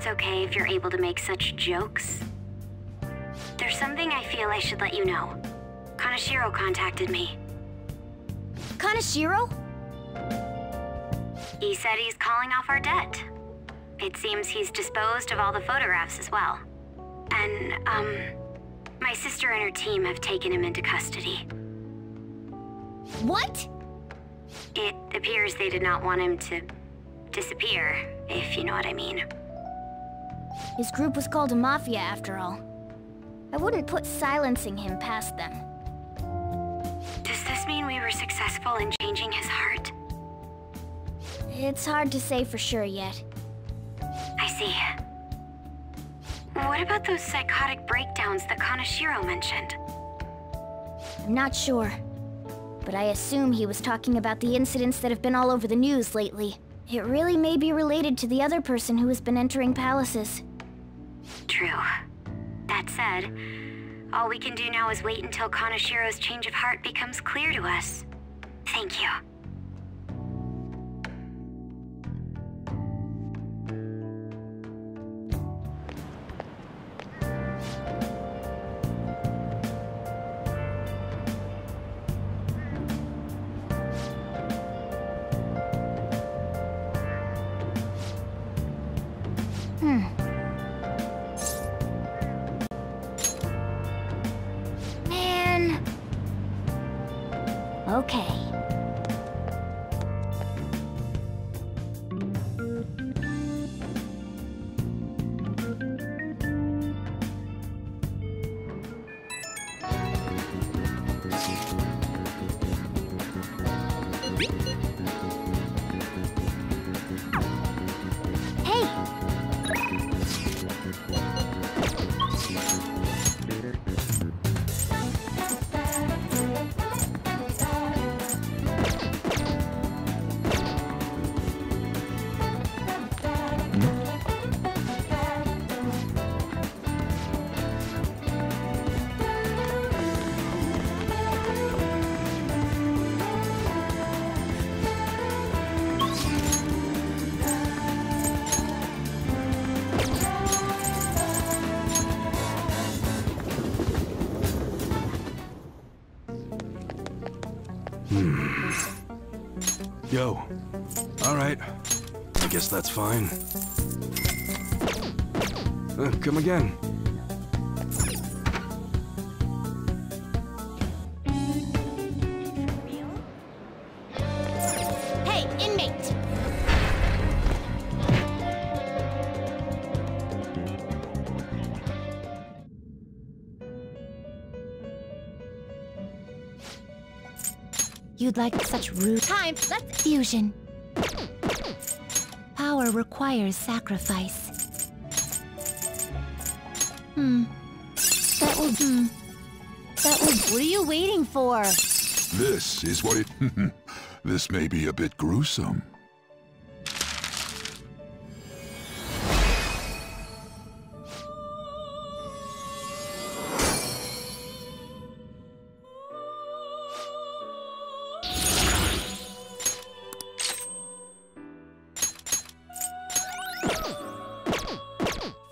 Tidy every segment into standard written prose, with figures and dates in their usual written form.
it's okay if you're able to make such jokes. There's something I feel I should let you know. Kaneshiro contacted me. Kaneshiro? He said he's calling off our debt. It seems he's disposed of all the photographs as well. And, my sister and her team have taken him into custody. What? It appears they did not want him to disappear, if you know what I mean. His group was called a mafia after all. I wouldn't put silencing him past them. Does this mean we were successful in changing his heart? It's hard to say for sure yet. I see. What about those psychotic breakdowns that Kaneshiro mentioned? I'm not sure, but I assume he was talking about the incidents that have been all over the news lately. It really may be related to the other person who has been entering palaces. True. That said, all we can do now is wait until Kaneshiro's change of heart becomes clear to us. Thank you. Man. Okay. Yo. Alright. I guess that's fine. Come again. Hey, inmate! You'd like such rude Time, let's... fusion. Power requires sacrifice. That will. What are you waiting for? This is what it... This may be a bit gruesome.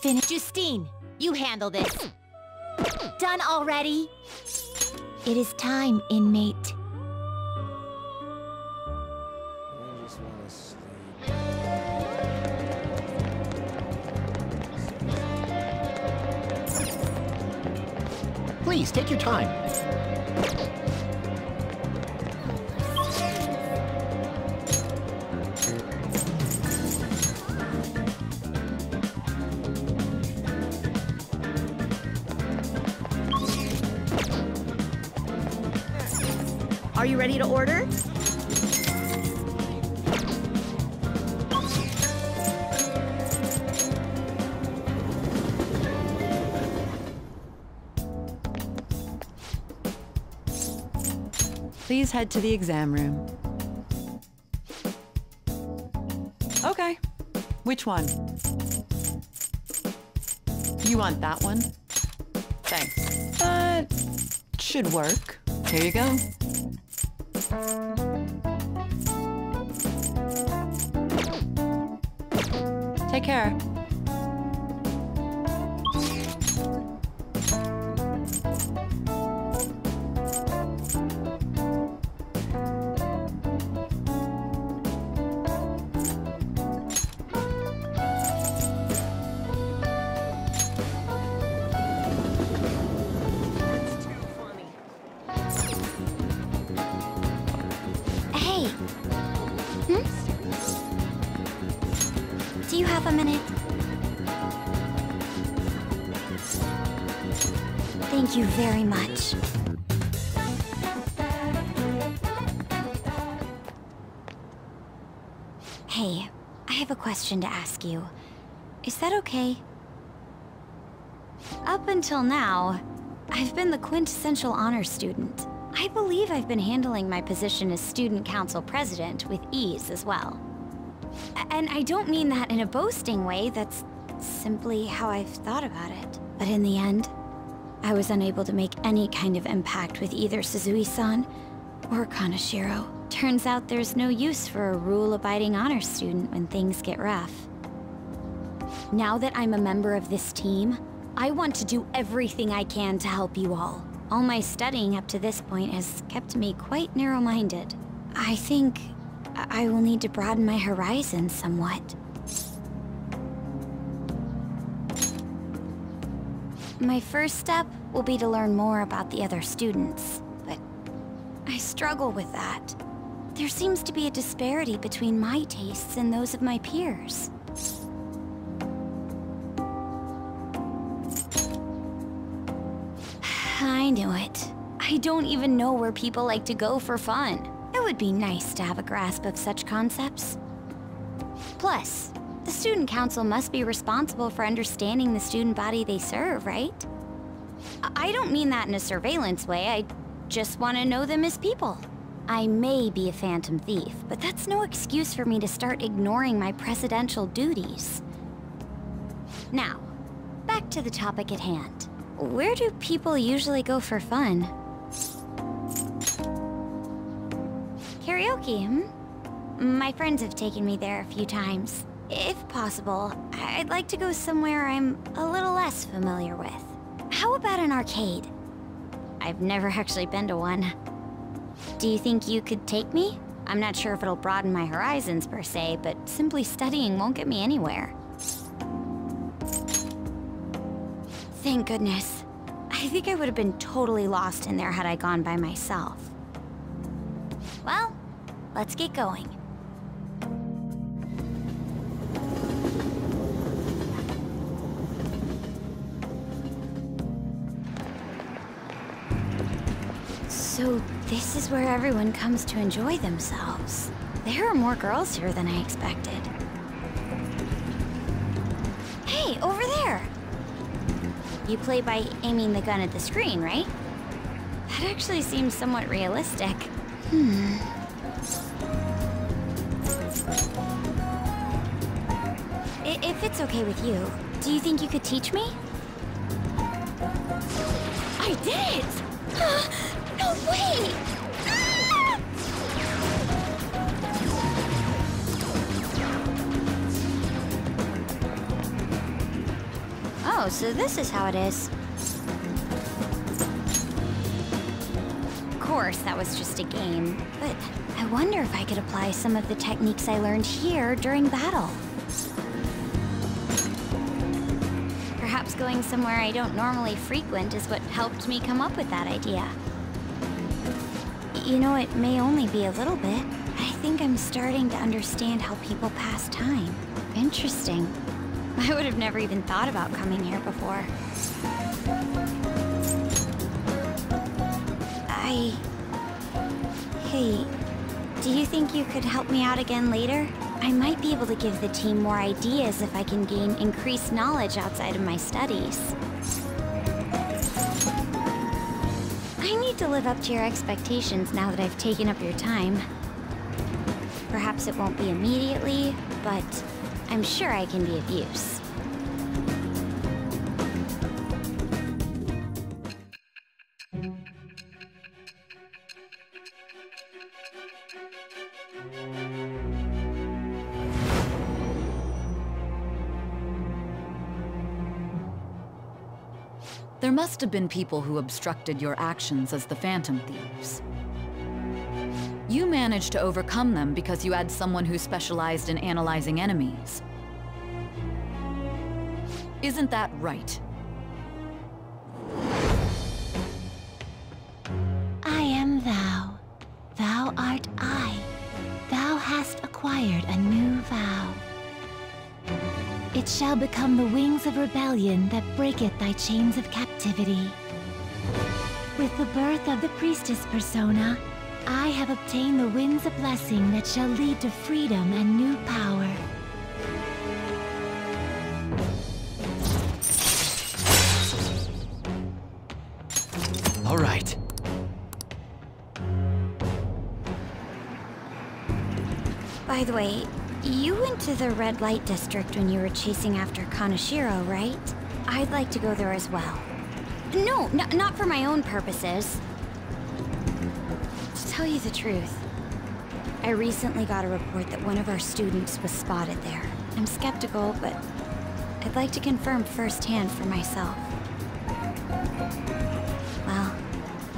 Finish. Justine, you handle this. Done already? It is time, inmate. Please, take your time. Are you ready to order? Please head to the exam room. Okay. Which one? You want that one? Thanks. Should work. Here you go. Take care. Do you have a minute? Thank you very much. Hey, I have a question to ask you. Is that okay? Up until now, I've been the quintessential honor student. I believe I've been handling my position as student council president with ease as well. And I don't mean that in a boasting way, that's simply how I've thought about it. But in the end, I was unable to make any kind of impact with either Suzui-san or Kaneshiro. Turns out there's no use for a rule-abiding honor student when things get rough. Now that I'm a member of this team, I want to do everything I can to help you all. All my studying up to this point has kept me quite narrow-minded. I think I will need to broaden my horizons somewhat. My first step will be to learn more about the other students, but I struggle with that. There seems to be a disparity between my tastes and those of my peers. I knew it. I don't even know where people like to go for fun. It would be nice to have a grasp of such concepts. Plus, the student council must be responsible for understanding the student body they serve, right? I don't mean that in a surveillance way, I just want to know them as people. I may be a phantom thief, but that's no excuse for me to start ignoring my presidential duties. Now, back to the topic at hand. Where do people usually go for fun? Karaoke, My friends have taken me there a few times. If possible, I'd like to go somewhere I'm a little less familiar with. How about an arcade? I've never actually been to one. Do you think you could take me? I'm not sure if it'll broaden my horizons per se, but simply studying won't get me anywhere. Thank goodness. I think I would have been totally lost in there had I gone by myself. Well, let's get going. So this is where everyone comes to enjoy themselves. There are more girls here than I expected. Hey, over there! You play by aiming the gun at the screen, right? That actually seems somewhat realistic. If it's okay with you, do you think you could teach me? I did it! No way! Ah! Oh, so this is how it is. Of course, that was just a game, but I wonder if I could apply some of the techniques I learned here during battle. Perhaps going somewhere I don't normally frequent is what helped me come up with that idea. You know, it may only be a little bit. I think I'm starting to understand how people pass time. Interesting. I would have never even thought about coming here before. Hey, do you think you could help me out again later? I might be able to give the team more ideas if I can gain increased knowledge outside of my studies. I need to live up to your expectations now that I've taken up your time. Perhaps it won't be immediately, but I'm sure I can be of use. There must have been people who obstructed your actions as the Phantom Thieves. You managed to overcome them because you had someone who specialized in analyzing enemies. Isn't that right? I am thou. Thou art I. Thou hast acquired a new vow. It shall become the wings of rebellion that breaketh thy chains of captivity. With the birth of the Priestess persona, I have obtained the winds of blessing that shall lead to freedom and new power. All right. By the way, you went to the red light district when you were chasing after Kaneshiro, right? I'd like to go there as well. No, not for my own purposes. To tell you the truth, I recently got a report that one of our students was spotted there. I'm skeptical, but I'd like to confirm firsthand for myself. Well,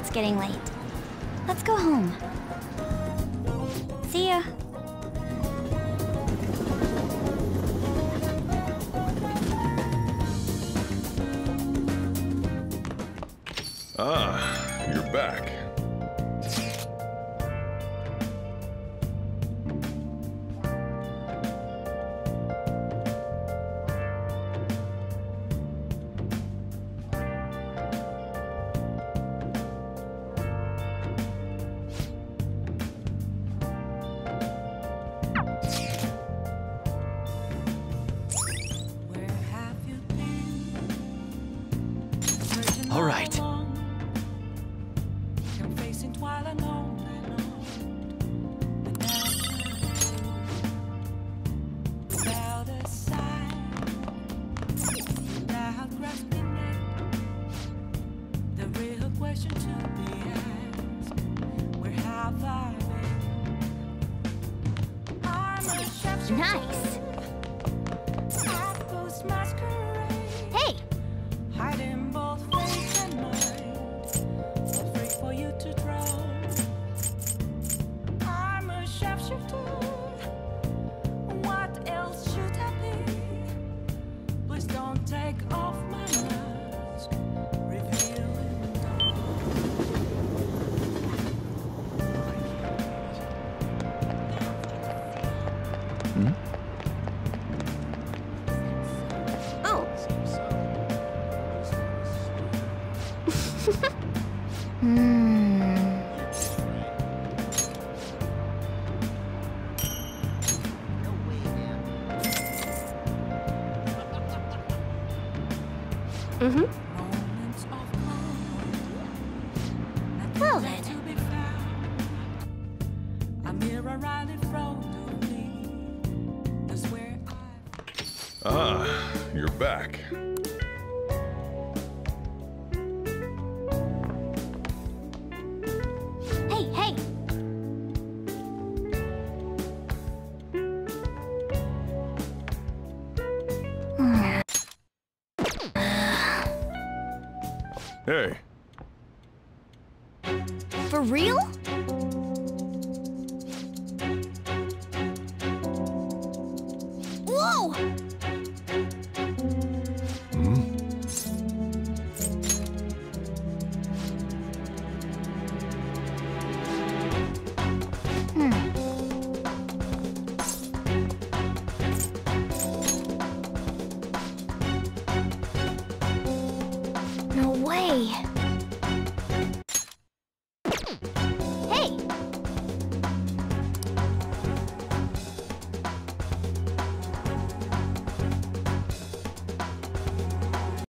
it's getting late. Let's go home. See ya. Ah, you're back. All right. Nice. Hey! Hiding both face and mind, afraid for you to draw. I'm a sharpshooter. What else should I be? Please don't take off my mask. Revealing the dark. Oh. Moments of calm, Well nothing then. to be found. A mirror right in front of me. That's where I. Ah, you're back. Hey, hey! Hey, For real? Whoa! No way!